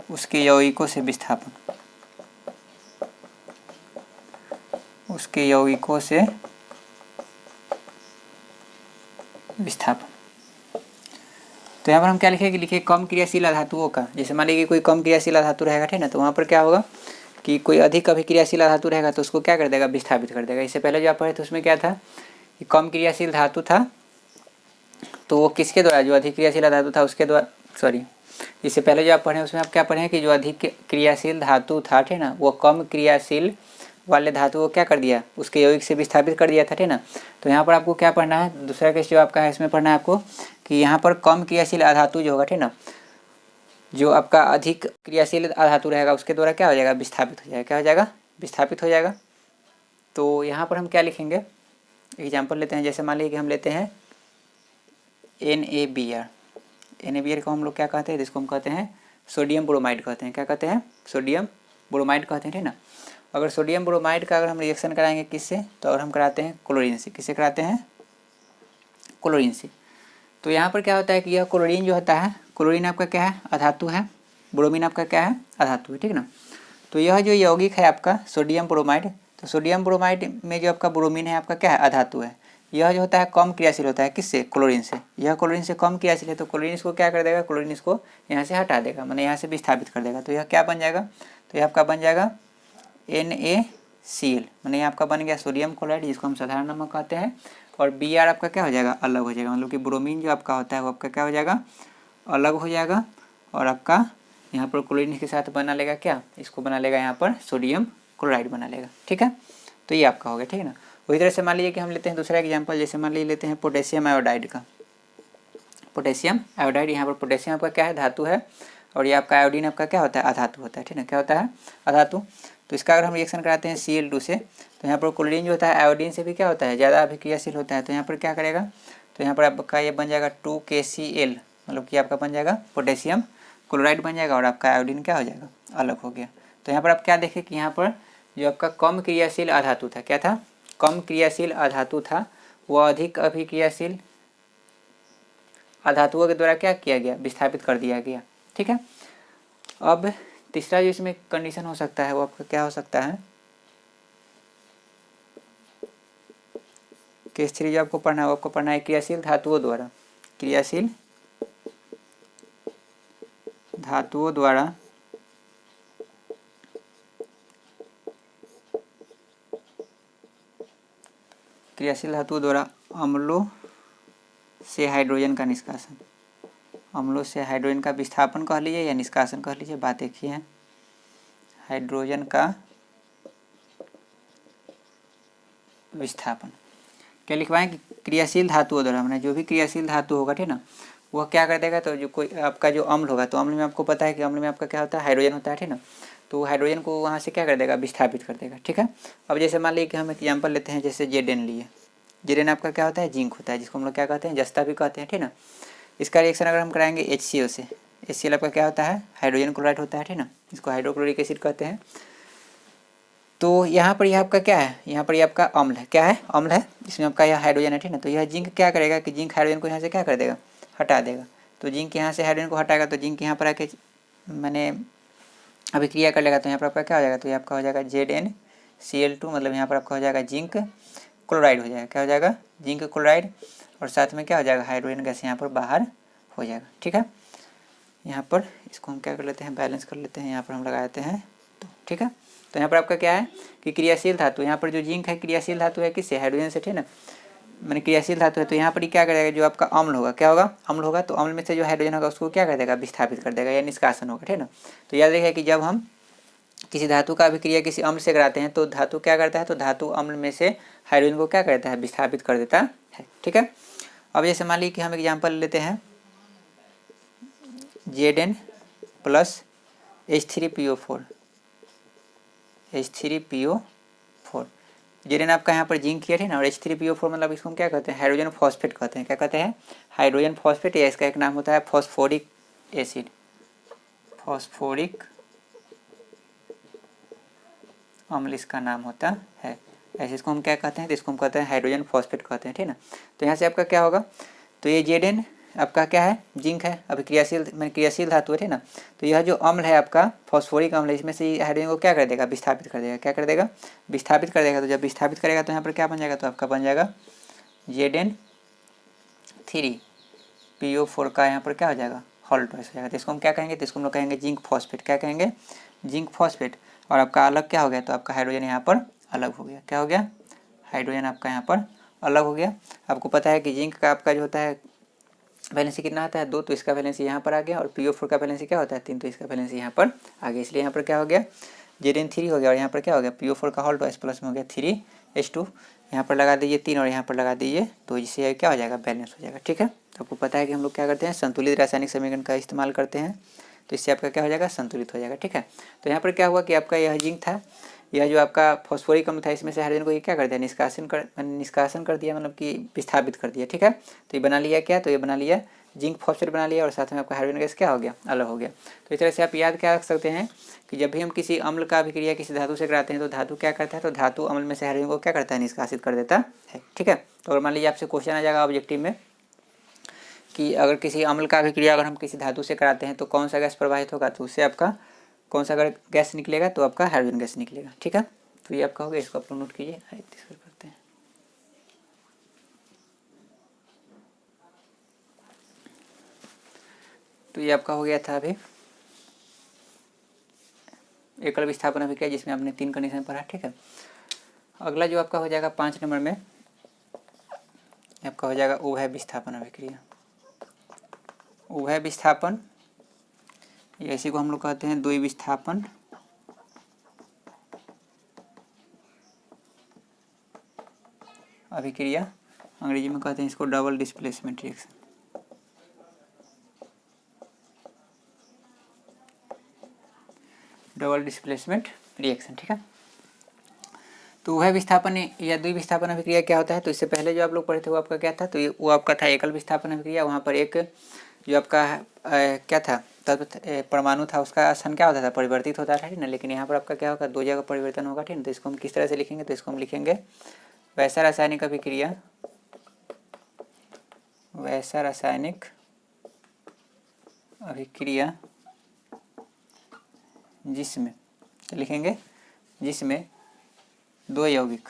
[SPEAKER 1] उसके यौगिकों से विस्थापन, उसके यौगिकों से विस्थापन। तो यहाँ पर हम क्या लिखेंगे, लिखिए कम क्रियाशील धातुओं का, जैसे मान लीजिए कोई कम क्रियाशील धातु रहेगा, ठीक है ना, तो वहाँ पर क्या होगा कि कोई अधिक अभिक्रियाशील धातु रहेगा तो उसको क्या कर देगा, विस्थापित कर देगा। इससे पहले जो आप पढ़े थे उसमें क्या था कि कम क्रियाशील धातु था, तो वो किसके द्वारा, जो अधिक क्रियाशील धातु था उसके द्वारा, सॉरी, इससे पहले जो आप पढ़े उसमें आप क्या पढ़े कि जो अधिक क्रियाशील धातु था, ठीक है ना, वो कम क्रियाशील वाले धातु को क्या कर दिया, उसके यौगिक से विस्थापित कर दिया था, ठीक ना। तो यहाँ पर आपको क्या पढ़ना है, दूसरा केस जो आपका है इसमें पढ़ना है आपको कि यहाँ पर कम क्रियाशील अधातु जो होगा, ठीक ना, जो आपका अधिक क्रियाशील अधातु रहेगा उसके द्वारा क्या हो जाएगा, विस्थापित हो जाएगा, क्या हो जाएगा, विस्थापित हो जाएगा। तो यहाँ पर हम क्या लिखेंगे, एग्जाम्पल लेते हैं, जैसे मान लीजिए कि हम लेते हैं NaBr, NaBr को हम लोग क्या कहते हैं, जिसको हम कहते हैं सोडियम ब्रोमाइड कहते हैं, क्या कहते हैं, सोडियम ब्रोमाइड कहते हैं, ठीक ना। अगर सोडियम ब्रोमाइड का अगर हम रिएक्शन कराएंगे किससे, तो अगर हम कराते हैं क्लोरीन से, किससे कराते हैं, क्लोरीन से। तो यहाँ पर क्या होता है कि यह क्लोरीन जो होता है, क्लोरीन आपका क्या है, अधातु है, ब्रोमीन आपका क्या है, अधातु है, ठीक ना। तो यह जो यौगिक है आपका सोडियम ब्रोमाइड, तो सोडियम ब्रोमाइड में जो आपका ब्रोमीन है आपका क्या है, अधातु है। यह जो होता है कम क्रियाशील होता है, किससे, क्लोरीन से। यह क्लोरीन से कम क्रियाशील है, तो क्लोरीन इसको क्या कर देगा, क्लोरीन इसको यहाँ से हटा देगा, मैंने यहाँ से विस्थापित कर देगा। तो यह क्या बन जाएगा, तो यह आपका बन जाएगा NaCl, मैंने यहाँ आपका बन गया सोडियम क्लोराइड, जिसको हम साधारण नमक कहते हैं, और Br आपका क्या हो जाएगा, अलग हो जाएगा, मतलब कि ब्रोमीन जो आपका होता है वो आपका क्या हो जाएगा, अलग हो जाएगा, और आपका यहाँ पर क्लोरीन के साथ बना लेगा क्या, इसको बना लेगा यहाँ पर सोडियम क्लोराइड बना लेगा, ठीक है। तो ये आपका हो गया, ठीक है ना। वही तरह से मान लीजिए कि हम लेते हैं दूसरा एग्जाम्पल, जैसे मान लीजिए लेते हैं पोटेशियम आयोडाइड का, पोटेशियम आयोडाइड, यहाँ पर पोटेशियम आपका क्या है, धातु है, और ये आपका आयोडीन आपका क्या होता है, अधातु होता है, ठीक है, क्या होता है, अधातु। तो इसका अगर हम रिएक्शन कराते हैं Cl2 से, तो यहाँ पर क्लोरीन जो होता है आयोडीन से भी क्या होता है, ज़्यादा अभिक्रियाशील होता है। तो यहाँ पर क्या करेगा, तो यहाँ पर आपका ये बन जाएगा 2KCl, मतलब कि आपका बन जाएगा पोटेशियम क्लोराइड बन जाएगा, और आपका आयोडीन क्या हो जाएगा, अलग हो गया। तो यहाँ पर आप क्या देखें कि यहाँ पर जो आपका कम क्रियाशील अधातु था, क्या था, कम क्रियाशील अधातु था, वह अधिक अभिक्रियाशील अधातुओं के द्वारा क्या किया गया, विस्थापित कर दिया गया, ठीक है। अब तीसरा जो इसमें कंडीशन हो सकता है वो आपका क्या हो सकता है, केस 3 जो आपको पढ़ना है वो आपको पढ़ना है क्रियाशील धातुओं द्वारा, क्रियाशील धातुओं द्वारा क्रियाशील धातुओं द्वारा अम्लों से हाइड्रोजन का निष्कासन, अम्लों से हाइड्रोजन का विस्थापन कह लीजिए या निष्कासन कह लीजिए, बात एक ही है। हाइड्रोजन का विस्थापन क्या लिखवाएं कि क्रियाशील धातुओं द्वारा, मैंने जो भी क्रियाशील धातु होगा, ठीक ना, वह क्या कर देगा, तो जो कोई आपका जो अम्ल होगा, तो अम्ल में आपको पता है कि अम्ल में आपका क्या होता है, हाइड्रोजन होता है, ठीक ना। तो हाइड्रोजन को वहाँ से क्या कर देगा, विस्थापित कर देगा। ठीक है, अब जैसे मान लीजिए कि हम एग्जाम्पल लेते हैं, जैसे जेडेन लिए। जेडेन आपका क्या होता है, जिंक होता है, जिसको हम लोग क्या कहते हैं, जस्ता भी कहते हैं। ठीक ना, इसका रिएक्शन अगर हम कराएंगे HCl से, HCl आपका क्या होता है, हाइड्रोजन क्लोराइड होता है। ठीक ना, इसको हाइड्रोक्लोरिक एसिड कहते हैं। तो यहाँ पर यह आपका क्या है, यहाँ पर यह आपका अम्ल है, क्या है, अम्ल है, इसमें आपका यह हाइड्रोजन है। ठीक ना, तो यह जिंक क्या करेगा कि जिंक हाइड्रोजन को यहाँ से क्या कर देगा, हटा देगा। तो जिंक यहाँ से हाइड्रोजन को हटाएगा तो जिंक यहाँ पर आके मैंने अभिक्रिया कर लेगा, तो यहाँ पर आपका क्या हो जाएगा, तो ये आपका हो जाएगा ZnCl2, मतलब यहाँ पर आपका हो जाएगा जिंक क्लोराइड हो जाएगा, क्या हो जाएगा, जिंक क्लोराइड, और साथ में क्या हो जाएगा, हाइड्रोजन गैस यहाँ पर बाहर हो जाएगा। ठीक है, यहाँ पर इसको हम क्या कर लेते हैं, बैलेंस कर लेते हैं, यहाँ पर हम लगा देते हैं तो। ठीक है, तो यहाँ पर आपका क्या है कि क्रियाशील धातु, यहाँ पर जो जिंक है क्रियाशील धातु है, किससे, हाइड्रोजन से। ठीक ना, मैंने क्रियाशील धातु है, तो यहाँ पर क्या करेगा, जो आपका अम्ल होगा, क्या होगा, अम्ल होगा, तो अम्ल में से जो हाइड्रोजन होगा उसको क्या कर देगा, विस्थापित कर देगा या निष्कासन होगा। ठीक ना, तो याद रखिए कि जब हम किसी धातु का अभिक्रिया किसी अम्ल से कराते हैं तो धातु क्या करता है, तो धातु अम्ल में से हाइड्रोजन को क्या करता है, विस्थापित कर देता है। ठीक है, अब जैसे मान लीजिए कि हम एग्जाम्पल लेते हैं Zn plus H3PO4, H3PO4। Zn आपका यहाँ पर जिंक किया है ना, और H3PO4 मतलब इसको हम क्या कहते हैं, हाइड्रोजन फॉस्फेट कहते हैं। क्या कहते हैं, हाइड्रोजन फॉस्फेट, या इसका एक नाम होता है फॉस्फोरिक एसिड, फॉस्फोरिक अम्ल इसका नाम होता है। ऐसे इसको हम क्या कहते हैं, तो इसको हम कहते हैं हाइड्रोजन फॉस्फेट कहते हैं। ठीक ना, तो यहाँ से आपका क्या होगा, तो ये Zn आपका क्या है, जिंक है, अभी क्रियाशील धातु है ना, तो यह जो अम्ल है आपका फॉस्फोरिक अम्ल है, इसमें से हाइड्रोजन को क्या कर देगा, विस्थापित कर देगा, क्या कर देगा, विस्थापित कर देगा। तो जब विस्थापित करेगा तो यहाँ पर क्या बन जाएगा, तो आपका बन जाएगा Zn3PO4 का यहाँ पर क्या हो जाएगा, हॉल्ट हो जाएगा। तो इसको हम क्या कहेंगे, तो इसको हम लोग कहेंगे जिंक फॉस्फेट, क्या कहेंगे, जिंक फॉस्फेट। और आपका अलग क्या हो गया, तो आपका हाइड्रोजन यहाँ पर अलग हो गया, क्या हो गया, हाइड्रोजन आपका यहाँ पर अलग हो गया। आपको पता है कि जिंक का आपका जो होता है वैलेंसी कितना आता है, 2, तो इसका वैलेंसी यहाँ पर आ गया, और PO4 का वैलेंसी क्या होता है, 3, तो इसका वैलेंसी यहाँ पर आ गया। इसलिए यहाँ पर क्या हो गया, Zn3 हो गया, और यहाँ पर क्या हो गया, PO4 का हॉल्ट प्लस में हो गया 3H2, यहाँ पर लगा दीजिए 3 और यहाँ पर लगा दीजिए 2, इससे क्या हो जाएगा, बैलेंस हो जाएगा। ठीक है, तो आपको पता है कि हम लोग क्या करते हैं, संतुलित रासायनिक समीकरण का इस्तेमाल करते हैं, तो इससे आपका क्या हो जाएगा, संतुलित हो जाएगा। ठीक है, तो यहाँ पर क्या हुआ कि आपका यह जिंक था, यह जो आपका फॉस्फोरिक अम्ल था, इसमें से हाइड्रोजन को ये क्या कर दिया, निष्कासन कर दिया, मतलब कि विस्थापित कर दिया। ठीक है, तो ये बना लिया क्या, तो ये बना लिया जिंक फॉस्फेट बना लिया, और साथ में आपका हाइड्रोजन गैस क्या हो गया, अलग हो गया। तो इस तरह से आप याद क्या रख सकते हैं कि जब भी हम किसी अम्ल का अभिक्रिया किसी धातु से कराते हैं तो धातु क्या करता है, तो धातु अम्ल में से हाइड्रोजन को क्या करता है, निष्कासित कर देता है। ठीक है, तो अगर मान लीजिए आपसे क्वेश्चन आ जाएगा ऑब्जेक्टिव में कि अगर किसी अम्ल का अभिक्रिया अगर हम किसी धातु से कराते हैं तो कौन सा गैस प्रवाहित होगा, तो उससे आपका कौन सा अगर गैस निकलेगा, तो आपका हाइड्रोजन गैस निकलेगा। ठीक है, तो ये आपका हो गया, इसको आप नोट कीजिए, करते हैं। तो ये आपका हो गया था अभी एकल विस्थापन अभिक्रिया, जिसमें आपने 3 कंडीशन पढ़ा। ठीक है, अगला जो आपका हो जाएगा 5 नंबर में आपका हो जाएगा उभय विस्थापन अभिक्रिया। उभय विस्थापन, इसी को हम लोग कहते हैं द्वि विस्थापन अभिक्रिया, अंग्रेजी में कहते हैं इसको double displacement reaction. Double displacement reaction. ठीक है, तो वह विस्थापन या द्विविस्थापन अभिक्रिया क्या होता है, तो इससे पहले जो आप लोग पढ़े थे वो आपका क्या था, तो वो आपका था एकल विस्थापन अभिक्रिया। वहाँ पर एक जो आपका क्या था, तत्व परमाणु था, उसका स्थान क्या होता था, परिवर्तित होता था। ठीक ना, लेकिन यहाँ पर आपका क्या होगा, 2 जगह परिवर्तन होगा। ठीक है, तो इसको हम किस तरह से लिखेंगे, तो इसको हम लिखेंगे वैसा रासायनिक अभिक्रिया, वैसा रासायनिक अभिक्रिया जिसमें लिखेंगे, जिसमें 2 यौगिक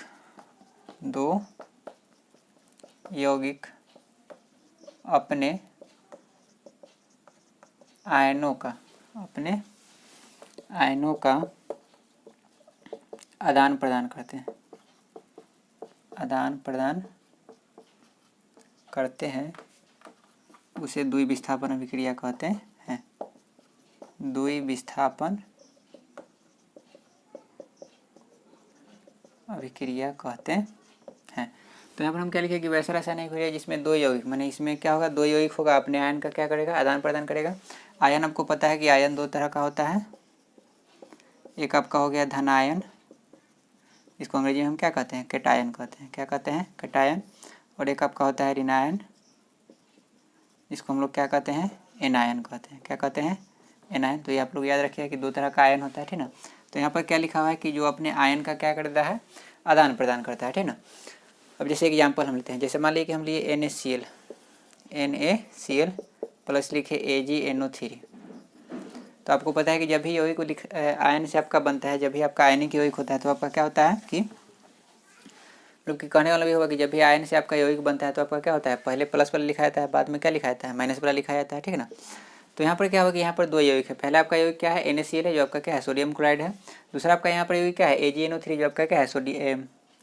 [SPEAKER 1] अपने आयनों का आदान प्रदान करते हैं, उसे द्विविस्थापन अभिक्रिया कहते हैं। द्विविस्थापन अभिक्रिया कहते हैं। तो यहाँ पर हम क्या लिखेंगे कि वैसा रासायनिक अभिक्रिया जिसमें 2 यौगिक, माने इसमें क्या होगा, 2 यौगिक होगा, अपने आयन का क्या करेगा, आदान प्रदान करेगा। आयन आपको पता है कि आयन 2 तरह का होता है, एक आपका हो गया धन आयन, इसको अंग्रेजी में हम क्या कहते हैं, कैटायन कहते हैं। क्या कहते हैं, कैटायन। और एक आपका होता है ऋण आयन, इसको हम लोग क्या कहते हैं, एनायन कहते हैं। क्या कहते हैं, एनायन। तो ये आप लोग याद रखिएगा कि दो तरह का आयन होता है, ठीक ना। तो यहाँ पर क्या लिखा हुआ है कि जो अपने आयन का क्या करता है, आदान प्रदान करता है, ठीक ना। अब जैसे एग्जाम्पल हम लेते हैं, जैसे मान लीजिए कि हम लिए NaCl प्लस लिखे AgNO3। तो आपको पता है कि जब भी यौगिक आयन से आपका बनता है, जब भी आपका आयनिक यौगिक होता है तो आपका क्या होता है कि मतलब कि कहने वाला भी होगा कि जब भी आयन से आपका यौगिक बनता है तो आपका क्या होता है, पहले प्लस वाला लिखा जाता है, बाद में क्या लिखा जाता है, माइनस वाला लिखा जाता है, ठीक है ना। तो यहाँ पर क्या होगा कि यहाँ पर दो यौगिक है। पहला आपका यौगिक क्या है, NaCl है, जो आपका क्या है, सोडियम क्लोराइड है। दूसरा आपका यहाँ पर यौगिक क्या है, AgNO3, जो आपका क्या है,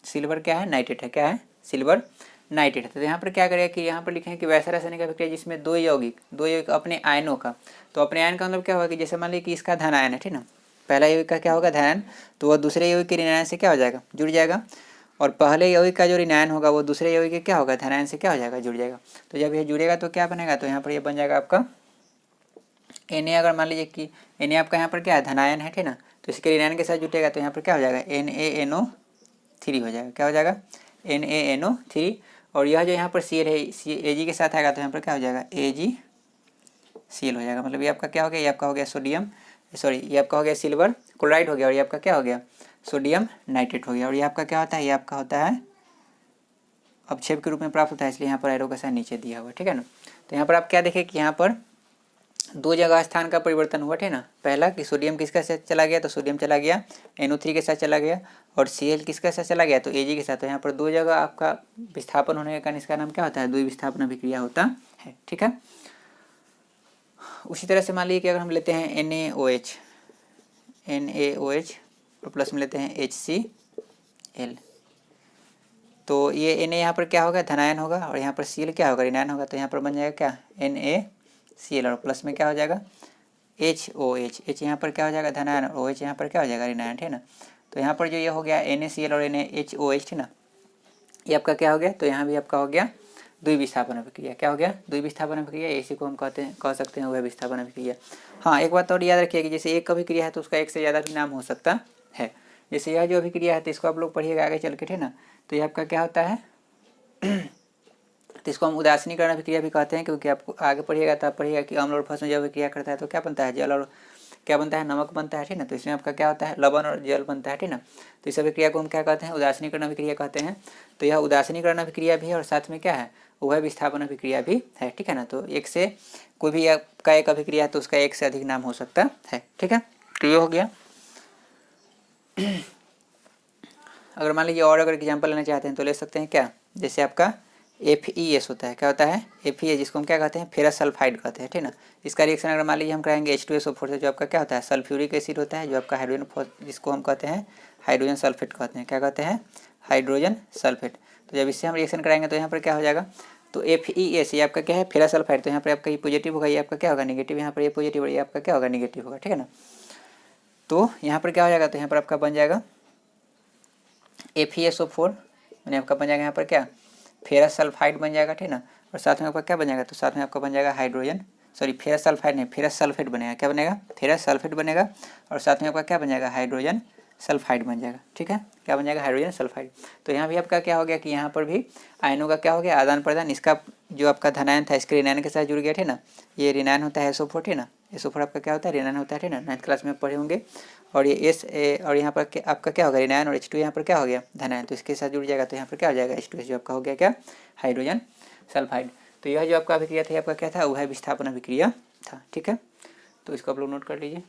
[SPEAKER 1] सिल्वर क्या है, नाइट्रेट है। क्या है, सिल्वर नाइट्रेट है। तो यहाँ पर क्या करेगा कि यहाँ पर लिखे हैं कि वैसा रासायनिक अभिक्रिया जिसमें दो यौगिक अपने आयनों का, तो अपने आयन का मतलब क्या होगा कि जैसे मान लीजिए कि इसका धन आयन है, ठीक ना, पहला यौगिक का क्या होगा, धन आयन, तो वह दूसरे यौगिक के ऋण आयन से क्या हो जाएगा, जुड़ जाएगा। और पहले यौगिक का जो ऋण आयन होगा वो दूसरे यौगिक के क्या होगा, धन आयन से क्या हो जाएगा, जुड़ जाएगा। तो जब ये जुड़ेगा तो क्या बनेगा, तो यहाँ पर ये बन जाएगा आपका Na। अगर मान लीजिए कि Na आपका यहाँ पर क्या है, धनायन है, ठीक ना, तो इसके ऋण आयन के साथ जुटेगा तो यहाँ पर क्या हो जाएगा, NaNO3 हो जाएगा। क्या हो जाएगा, NaNO3। और यह जो यहाँ पर Cl है, Ag के साथ आएगा तो यहाँ पर क्या हो जाएगा, AgCl हो जाएगा। मतलब ये आपका क्या हो गया, ये आपका हो गया सोडियम, सॉरी ये आपका हो गया सिल्वर क्लोराइड हो गया, और ये आपका क्या हो गया, सोडियम नाइट्रेट हो गया। और ये आपका क्या होता है, ये आपका होता है अवक्षेप के रूप में प्राप्त होता है, इसलिए यहाँ पर एरो का साइन नीचे दिया हुआ, ठीक है ना। तो यहाँ पर आप क्या देखें कि यहाँ पर दो जगह स्थान का परिवर्तन हुआ, ठीक ना। पहला कि सोडियम किसका साथ चला गया, तो सोडियम चला गया, NO3 के साथ चला गया, और Cl किसका साथ चला गया, तो Ag के साथ। तो यहाँ पर दो जगह आपका विस्थापन होने के कारण इसका नाम क्या होता है, द्विविस्थापन अभिक्रिया होता है, ठीक है। उसी तरह से मान लीजिए कि अगर हम लेते हैं NaOH और प्लस में लेते हैं HCl, तो ये Na यहाँ पर क्या होगा, धनायन होगा, और यहाँ पर Cl क्या होगा, ऋणायन होगा। तो यहाँ पर बन जाएगा क्या, NaCl, और प्लस में क्या हो जाएगा, HOH। H यहाँ पर क्या हो जाएगा, धनायन, और OH यहाँ पर क्या हो जाएगा, ऋणायन, ठीक ना। तो यहाँ पर जो ये हो गया NaCl और NaHOH, ठीक ना, ये आपका क्या हो गया, तो यहाँ भी आपका हो गया द्विविस्थापन अभिक्रिया। क्या हो गया, द्विविस्थापन अभिक्रिया। इसी को हम कह सकते हैं वह विस्थापन अभिक्रिया। हाँ, एक बात और याद रखिए कि जैसे एक अभिक्रिया है तो उसका एक से ज़्यादा भी नाम हो सकता है। जैसे यह जो अभिक्रिया है तो इसको आप लोग पढ़िएगा आगे चल के, ठीक ना। तो ये आपका क्या होता है तो इसको हम उदासीनीकरण अभिक्रिया भी कहते हैं, क्योंकि आपको आगे पढ़िएगा तो आप पढ़िएगा कि अम्ल और भस्म जब अभिक्रिया करता है तो क्या बनता है, जल और क्या बनता है, नमक बनता है, ठीक ना। तो इसमें आपका क्या होता है, लवण और जल बनता है, ठीक ना। तो इस अभिक्रिया को हम क्या कहते हैं, उदासीनीकरण अभिक्रिया कहते हैं। तो यह उदासीनीकरण अभिक्रिया भी है और साथ में क्या है, वह विस्थापन अभिक्रिया भी है, ठीक है ना। तो एक से कोई भी आपका एक अभिक्रिया है तो उसका एक से अधिक नाम हो सकता है, ठीक है। तो ये हो गया। अगर मान लीजिए और अगर एग्जाम्पल लेना चाहते हैं तो ले सकते हैं क्या, जैसे आपका FeS होता है। क्या होता है, FeS, जिसको हम क्या कहते हैं, फेरस सल्फाइड कहते हैं, ठीक ना। इसका रिएक्शन अगर मान लीजिए हम कराएंगे H2SO4 से, जो आपका क्या होता है, सल्फ्यूरिक एसिड होता है, जो आपका हाइड्रोजन, जिसको हम कहते हैं हाइड्रोजन सल्फेट कहते हैं। क्या कहते हैं, हाइड्रोजन सल्फेट। तो जब इससे हम रिएक्शन कराएंगे तो यहाँ पर क्या हो जाएगा, तो FeS ये आपका क्या है, फेरस सल्फाइड। तो यहाँ पर आपका ये पॉजिटिव होगा, ये आपका क्या होगा, निगेटिव। यहाँ पर ये पॉजिटिव और ये आपका क्या होगा, निगेटिव होगा, ठीक है ना। तो यहाँ पर क्या हो जाएगा, तो यहाँ पर आपका बन जाएगा FeSO4, मैंने आपका बन जाएगा यहाँ पर क्या, फेरस सल्फाइड बन जाएगा, ठीक ना। और साथ में आपका क्या बन जाएगा, तो साथ में आपका बन जाएगा हाइड्रोजन, सॉरी फेरस सल्फाइड नहीं, फेरस सल्फेट बनेगा। क्या बनेगा, फेरस सल्फेट बनेगा, और साथ में आपका क्या बन जाएगा, हाइड्रोजन सल्फाइड बन जाएगा, ठीक है। क्या बन जाएगा, हाइड्रोजन सल्फाइड। तो यहाँ भी आपका क्या हो गया कि यहाँ पर भी आयनों का क्या हो गया, आदान प्रदान। इसका जो आपका धनायन था इसके ऋणायन के साथ जुड़ गया, ठीक ना। ये ऋणायन होता है SO4, ठीक ना। SO4 आपका क्या होता है, ऋणायन होता है, ठीक ना, 9th क्लास में पढ़े होंगे। और ये और यहाँ पर आपका क्या होगा, ऋणायन, और H2 यहाँ पर क्या हो गया, धनायन, तो इसके साथ जुड़ जाएगा। तो यहाँ पर क्या हो जाएगा, H2S, जो आपका हो गया क्या, हाइड्रोजन सल्फाइड। तो यह जो आपका अभिक्रिया था आपका क्या था, वह विस्थापन अभिक्रिया था, ठीक है। तो इसको आप लोग नोट कर लीजिए।